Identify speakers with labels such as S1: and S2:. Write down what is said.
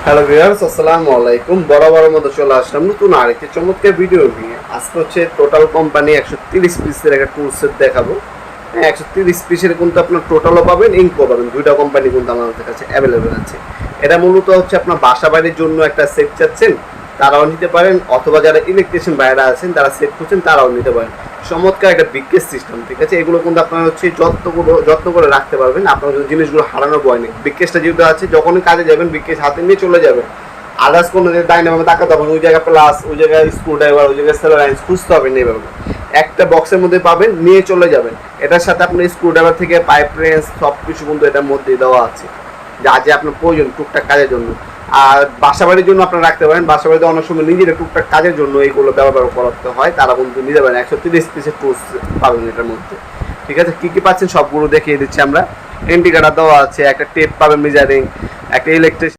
S1: Hello viewers, আসসালামু আলাইকুম। বরাবরের মতো চলে আসলাম নতুন আরেকটি চমৎকার ভিডিও নিয়ে। আজকে হচ্ছে টোটাল কোম্পানি 130 পিসের একটা টুল সেট দেখাবো। 130 পিসের কিন্তু আপনার টোটালও পাবেন, ইঙ্কও পাবেন। দুইটা কোম্পানি কিন্তু আমাদের কাছে অ্যাভেলেবেল আছে। এটা মূলত হচ্ছে আপনার বাসা বাড়ির জন্য একটা সেট চাচ্ছেন, তারাও নিতে পারেন, অথবা যারা ইলেকট্রিশিয়ান বাইরে আছেন তারা সেট করছেন তারাও নিতে পারেন। চমৎকার একটা বিগকেস সিস্টেম, ঠিক আছে। এগুলো কিন্তু আপনার হচ্ছে যত্ন করে রাখতে পারবেন। আপনার যদি জিনিসগুলো হারানো ভয় নেই। বিগকেসটা যেহেতু আছে, যখনই কাজে যাবেন বিগকেস হাতে নিয়ে চলে যাবেন। আদার্স কোনো ডাইনামে তাকাতে হবে, ওই জায়গায় প্লাস, ওই জায়গায় স্ক্রু ড্রাইভার, ওই জায়গায় সেলারাইন্স খুঁজতে হবে না। এইভাবে একটা বক্সের মধ্যে পাবেন, নিয়ে চলে যাবেন। এটার সাথে আপনার স্ক্রু ড্রাইভার থেকে পাইপ রেঞ্জ সব কিছু কিন্তু এটার মধ্যে দেওয়া আছে, যা যে আপনার প্রয়োজন টুকটাক কাজের জন্য। আর বাসা বাড়ির জন্য আপনারা রাখতে পারেন। বাসা বাড়িতে অনেক সময় নিজেরা টুকটাক কাজের জন্য এইগুলো ব্যবহার করতে হয়, তারা কিন্তু নিতে পারেন। 130 পিসের টুলস পাবেন এটার মধ্যে, ঠিক আছে। কী কী পাচ্ছেন সবগুলো দেখিয়ে দিচ্ছি আমরা। এন্টি কাটার দেওয়া আছে, একটা টেপ পাবেন মেজারিং, একটা ইলেকট্রিক